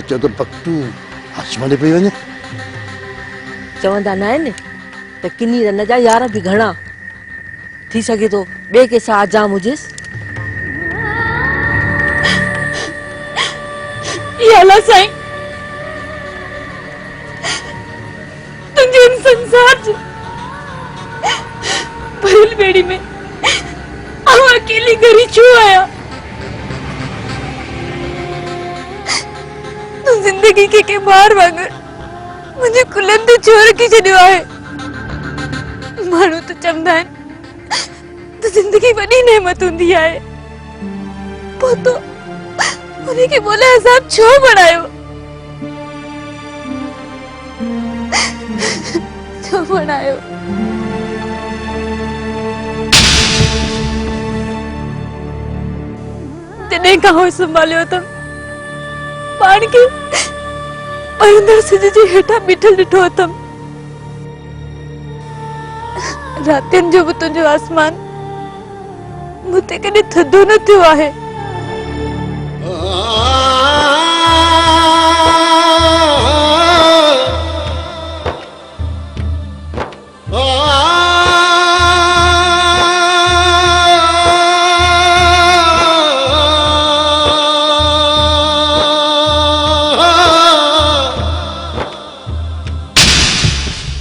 चो तो पक्कू हाशिम ॾे पई वञे। चवंदा न आहिनि त किनी रन जा यार बि घणा थी सके तो ॿिए के सां आजाम हुजेसि। याला साईं तुझे इन संसार ज भरल बेड़ी में आऊं अकेली घरी छो आया। तू जिंदगी के बार वांगर मुझे कुलन ते छो रखी छॾियो आहे। माण्हू त चवंदा आहिनि त जिंदगी वॾी नेमत हूंदी आहे, पोइ तो उन्हीं के बोले अज़ाब छो बढ़ायो, छो बढ़ायो। जॾहिं खां हो संभालियो अथम पाण खे परंदड़ सिज जे हेठां बीठल ॾिठो अथम। रातियुनि जो बि तुंहिंजो आसमान मूं ते कॾहिं थधो न थियो आहे।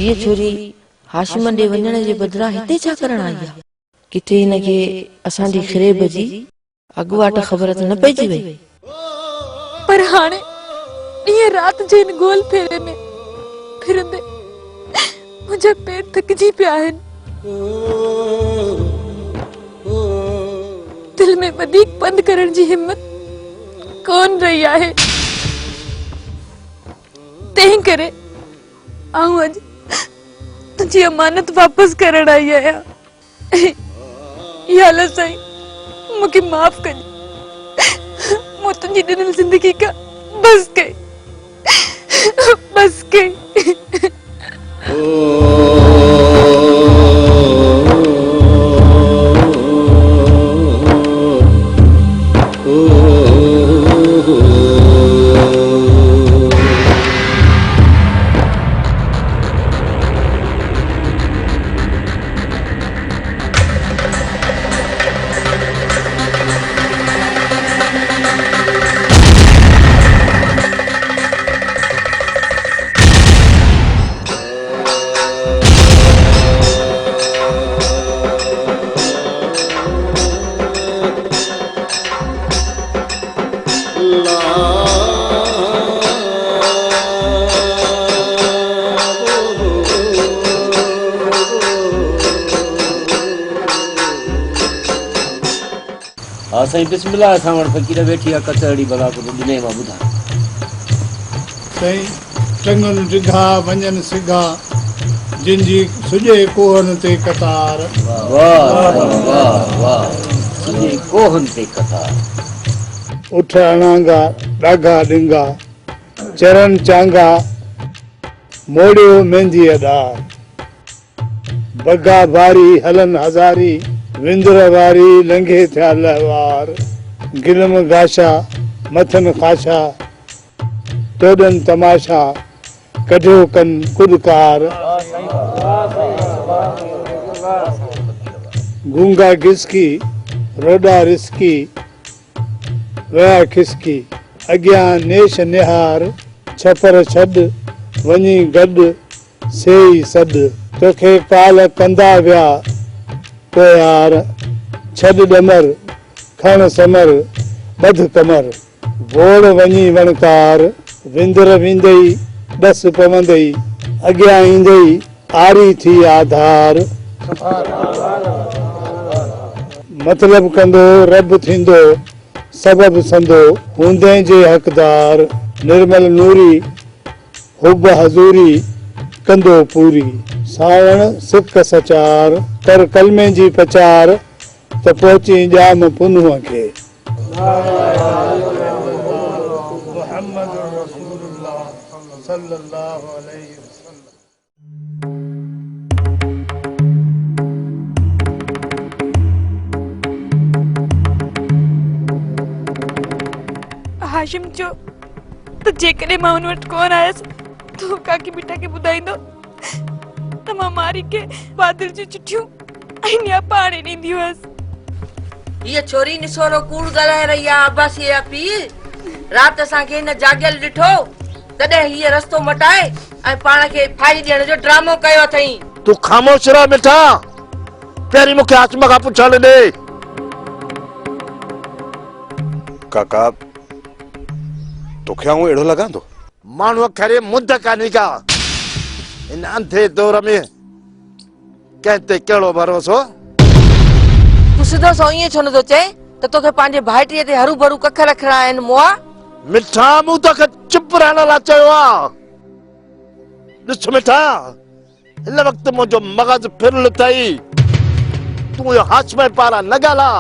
ये छोरी हाशिम ॾे वञण जे बदिरां हिते छा करण आई आहे? किथे हिनखे असांजी ख़िरेब जी अॻुवाट ख़बर त न पइजी वई। पर हाणे ॾींहं राति जे हिन गोल फेरे में फिरंदे मुंहिंजा पेर थकिजी पिया आहिनि। दिल में वधीक बंदि करण जी हिम्मत कोन रही आहे। तंहिं करे आऊं अॼु तुझी अमानत वापस करण आई आहियां। याला साईं मुझे माफ कर, मूं तुझी ॾिनल जिंदगी का बस कई, बस कई। हाँ साईं बिस्मिल्लाह असां वटि फ़क़ीर वेठी आहे कचहरी भला को ॾिने मां ॿुधां। साईं चङनि डिघा वञनि सिघा जिन जी सुॼे कोहन ते कतार। वाह वाह वाह सुॼे कोहन ते कतार। उठ अणांगा ॾाघा ॾिंगा चरण चांगा मोड़ियो मेहंदीअ ॾार। बगा भारी हलन हज़ारी विंदर वारी लंघे थिया लहवार। गिलम गाशा मथन खाशा तोड़न तमाशा कढियो कन कुदकार। गूंगा घिसकी रोडा रिस्की वया खिसकी अॻियां नेश निहार। छपर छॾ वञी गॾु सेई सॾ तोखे काल कंदा विया प्यार। छॾ ॾमर खण समर ॿध कमर वोड़ वञी वणकार। विंदर विंदई ॾस पवंदई अॻियां ईंदई आरी थी आधार। मतलब कंदो रब थींदो सबब संदो हूंदे जे हक़दार। निर्मल नूरी हुब हज़ूरी कंदो पूरी। सावण सिक सचार कर कलमे जी पचार त पहुची जाम पुनुह खे। मुहम्मद रसूलुल्लाह सल्लल्लाहु अलैहि वसल्लम। हाशिम जो त तो जेकॾहिं मां हुन वटि कोन आयसि तो काकी बेटा खे ॿुधाईंदो त मां मारी के बादल जी चिठियूं ऐं न्या पाणे ॾींदी हुअसि। ये छोरी निसोरो कूड़ ॻाल्हाए रही आहे अब्बासी या पीउ। राति असांखे हिन जाॻियल ॾिठो तॾहिं हीअ रस्तो मटाए ऐं पाण खे फाई ॾियण जो ड्रामो कयो अथई। तू ख़ामोश रह मिठा। पहिरीं मूंखे हाशिम खां पुछण ॾे। काका तोखे आऊं अहिड़ो लॻां थो? माण्हू खरे मुंद कान्हे का। इन अंधे दौर में कंहिं ते कहिड़ो भरोसो? तूं सिधो सो ईअं छो नथो चए त तोखे पंहिंजे भाइटीअ ते हरू भरू कख रखणा आहिनि मुआ? मिठा मूं तोखे चुप रहण लाइ चयो आहे। ॾिस मिठा, हिन वक़्तु मुंहिंजो मग़ज़ फिरल अथई। तूं इहो हाशिम पारां न ॻाल्हा,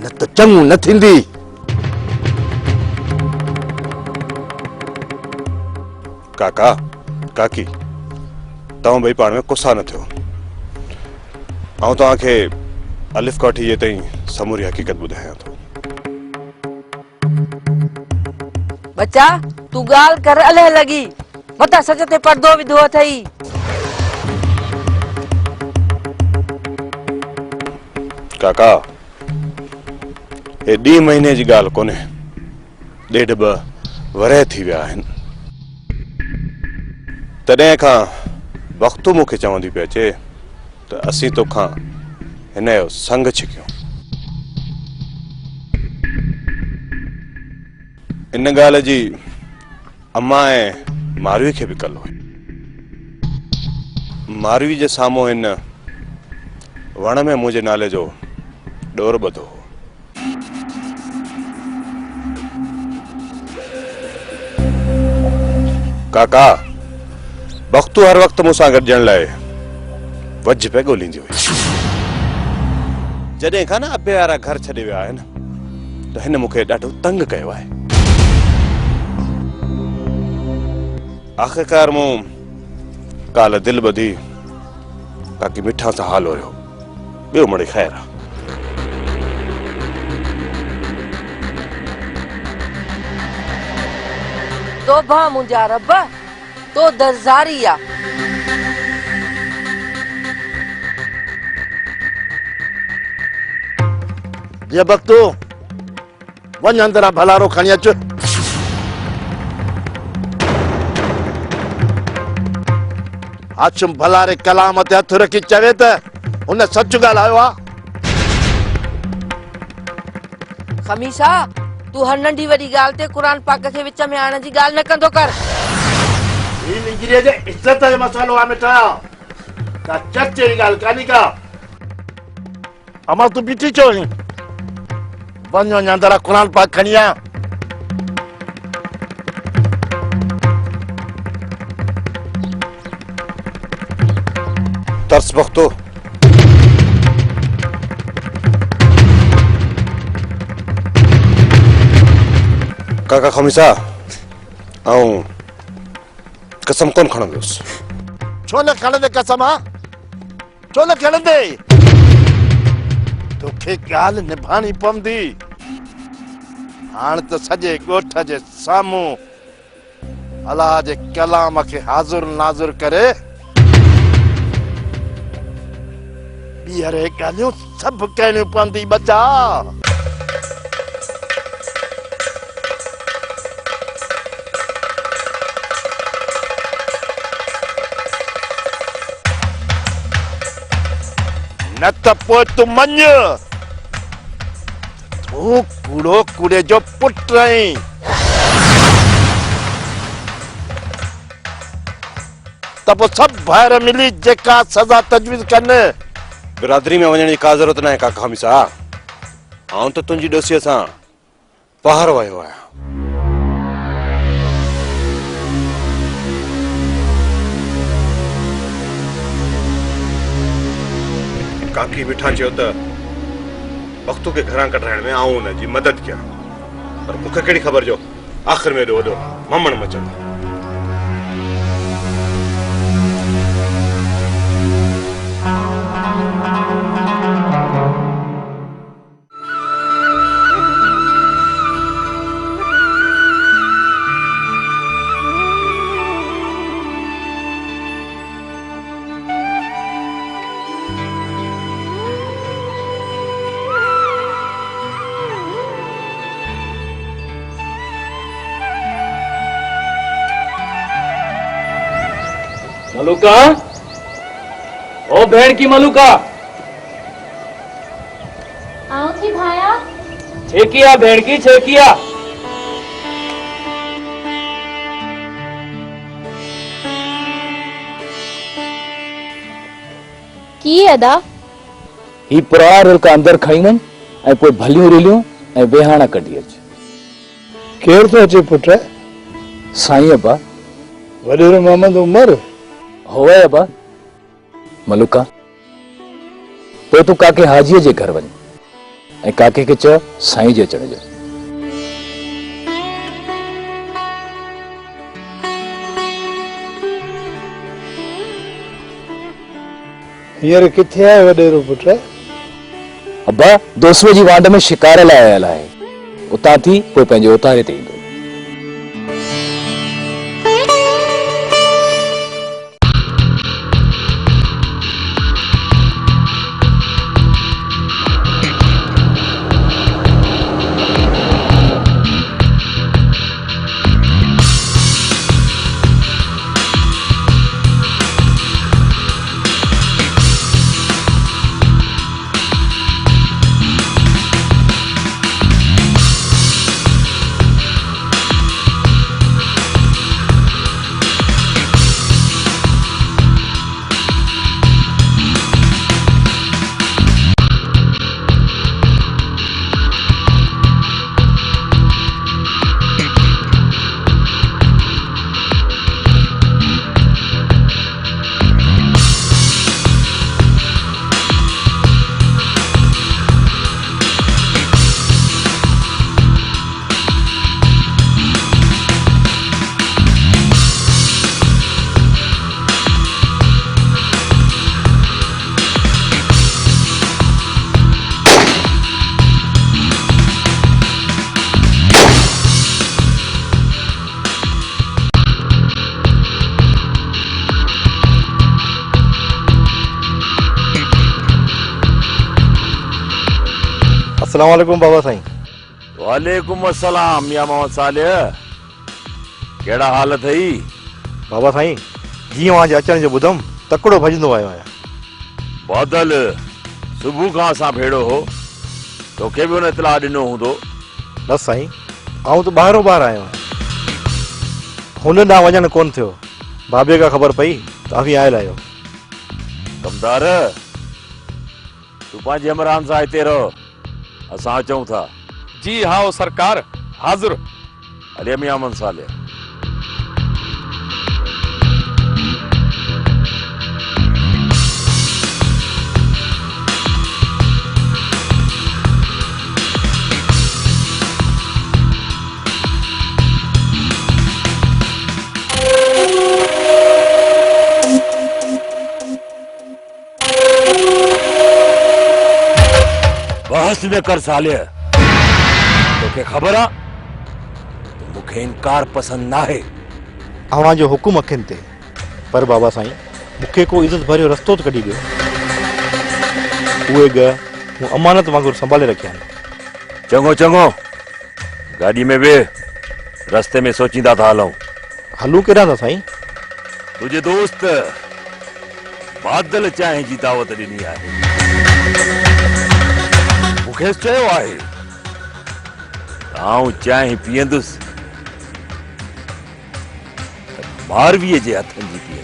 न त चङो न थींदी। काका काकी तव्हां ॿई पाण में गुस्सा न थियो। आऊं तव्हांखे अलिफ खां वठी इहे ताईं समूरी हक़ीक़त ॿुधायां थो। बच्चा तूं ॻाल्हि कर अलह लॻी मथां सच ते पर्दो विधो अथई। काका हे ॾींहुं महीने जी ॻाल्हि कोन्हे, 1.5-2 वरह थी विया आहिनि। तॾहिं खां वक़्तु मूंखे चवंदी पिए अचे त असीं तोखां हिन जो संग छिकियूं। इन ॻाल्हि जी अम्मा ऐं मारवी खे बि कल हुई। मारवी जे साम्हूं हिन वण में मुंहिंजे नाले जो ॾोर ॿधो हो। काका वक़्तु हर वक़्तु मूंसां गॾिजण लाइ वज पे ॻोल्हींदी हुई। जॾहिं खां न अबे वारा घर छॾे विया आहिनि त हिन मूंखे ॾाढो तंग कयो आहे। आख़िरकार मूं काल्ह दिलि ॿधी काकी मिठा सां हाल हुयो। ॿियो मिड़ई ख़ैर आहे। तोबा मुंहिंजा रब तो दरज़ारी आ। ये बख्तू वञ अंदरां भलारो खणी अच। हाशिम भलारे कलाम ते हथ रखी चवे त हुन सच ॻाल्हायो आहे। खमीसा तू हर नंढी वॾी ॻाल्हि ते क़ुरान पाक खे विच में आणण जी ॻाल्हि न कंदो कर। ही निगरीअ जे इज़त जो मसइलो आहे मिठा, का चचे जी ॻाल्हि कान्हे का। अमा तूं बीठी छो आहीं? वञ वञ अंदरां क़ुरान पाक खणी आ। तर्स वक़्तु काका खमीसा आऊं कसम कोन खणंदुसि। छो न खणंदे कसम? छो न खणंदे? तोखे ॻाल्हि निभाणी पवंदी। हाणे त सॼे ॻोठ जे साम्हूं अलाह जे कलाम खे हाज़ुर नाज़ुर करे ॿीहर ॻाल्हियूं सभु करणियूं पवंदी बचा। न त पोइ तूं मञ तूं कूड़ो कूड़े जो पुटु आहीं। त पोइ सभु भाइर मिली जेका सज़ा तजवीज़ कनि। बिरादरी में वञण जी का ज़रूरत न आहे काका खमीसा। आऊं त तुंहिंजी ॾोसीअ सां ॿाहिरि वियो आहियां। काकी मिठा चयो त वक़्तु खे घरां कढाइण में आऊं हुनजी मदद कयां, पर मूंखे कहिड़ी ख़बर जो आख़िर में एॾो वॾो ममण मचंदो। मलूका, ओ भेड़ की मलूका, आओ थी भाया। छेकिया भेड़ की छेकिया। की अदा ही पुराणा रिलका अंदर खणी वञ ऐं पोइ भलियूं रिलियूं ऐं वेहाणा कढी अच। केरु थो अचे पुट? साईं अबा। वॾेरो मोहम्मद उमर? होवे अबा। मलूका, पोइ तूं काके हाजीअ जे घर वञ ऐं काके खे चओ साईं जे अचण जो। हींअर किथे आहे वॾेरो पुट? अबा दोस्वे जी वांड में शिकार लाइ आयल आहे। उतां थी पोइ पंहिंजे उतारे ते ईंदो। अस्सलाम वालेकुम बाबा साईं। वालेकुम अस्सलाम या मोहम्मद सालिह, केड़ा हाल अथई? बाबा साईं जीअं वहां जे अचण जो ॿुधमि तकिड़ो भॼंदो आयो आहियां। बादल सुबुह खां असां भेड़ो हो, तोखे बि हुन इतलाह ॾिनो हूंदो। बसि साईं, आऊं त ॿाहिरों ॿाहिरि आयो आहियां। हुन ॾांहुं वञणु कोन थियो। बाबे खां ख़बर पई त अभी आयल आहियो। कमदार, तूं पंहिंजे इमरान सां हिते रहो, असां अचूं था। जी हाँ सरकार, हाज़िर। हले मियां मोहम्मद सालिह। बहस न कर सालिह, तोखे ख़बर आ तो मूंखे इनकार पसंद ना है। अव्हां जो हुकुम अखियुनि ते, पर बाबा साईं मूंखे को इज़त भरियो रस्तो त कढी ॾियो। उहे ग मूं अमानत वांगुरु संभाले रखिया आहिनि। चङो चङो, गाॾी में वेह, रस्ते में सोचींदा था हलूं। हलूं केॾां था साईं? तुंहिंजे दोस्त बादल चांहि जी दावत ॾिनी आहे। मूंखे चयो आहे आऊं चांहि पीअंदुसि मारवीअ जे हथनि जी पीअंदुसि।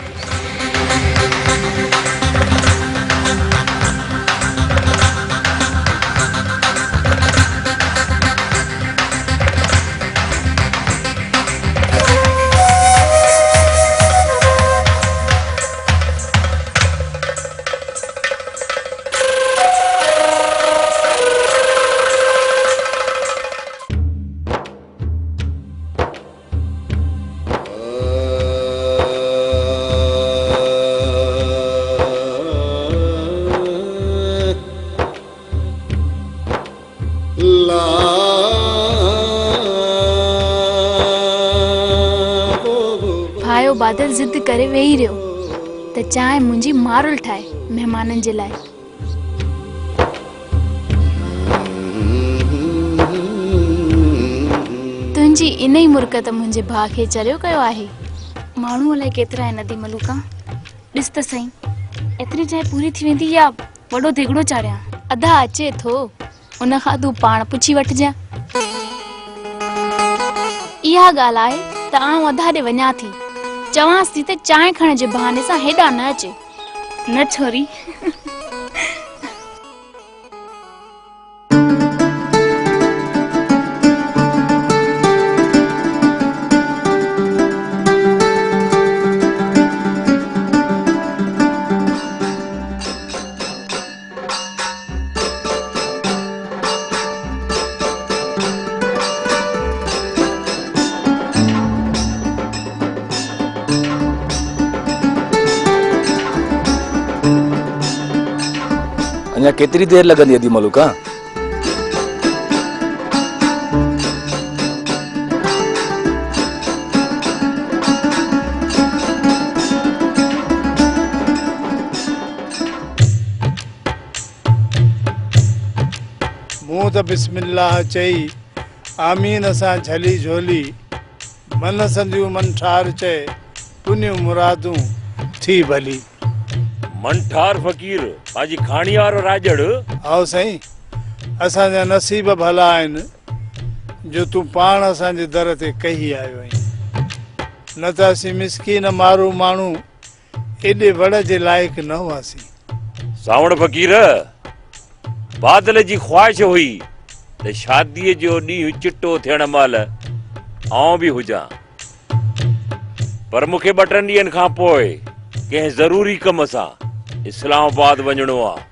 भायो बादल जिद करे वेही रहियो त चांहि मुंहिंजी मारुल ठाहे महिमाननि जे लाइ। तुंहिंजी इन ई मुर्कत मुंहिंजे भाउ खे चरियो कयो आहे। माण्हू अलाए केतिरा आहिनि नदी मलूका। ॾिस त सही, एतिरी चांहि पूरी थी वेंदी या वॾो दिगड़ो चाढ़ियां? अधा अचे थो, उन खां तूं पाण पुछी वठिजां। इहा ॻाल्हि आहे त आउं अधा ॾे वञा थी, चवांसि थी त चांहि खण जे बहाने सां हेॾा न अचे। न छोरी। अञा केतिरी देर लॻंदी अदी मलूका? मूं त बिस्मिल्लाह चई आमीन सां झली झोली, मन संदियूं मन ठार चए तुनियूं मुरादूं थी भली। मनठार फ़कीर पाजी खाणियार राजड़। आओ साईं, असांजा नसीब भला आहिनि जो तूं पाण असांजे दर ते कही आयो आहीं, न त असीं मिसकीन मारू माण्हू एॾे वड़ जे लाइक़ु न हुआसीं। सावण फ़कीर, बादल जी ख्वाहिश हुई त शादीअ जो ॾींहुं चिट्टो थियण महिल आउं बि हुजां, पर मूंखे 2 ॾींहंनि खां पोइ कंहिं ज़रूरी कम सां इस्लामाबाद वञणो आहे।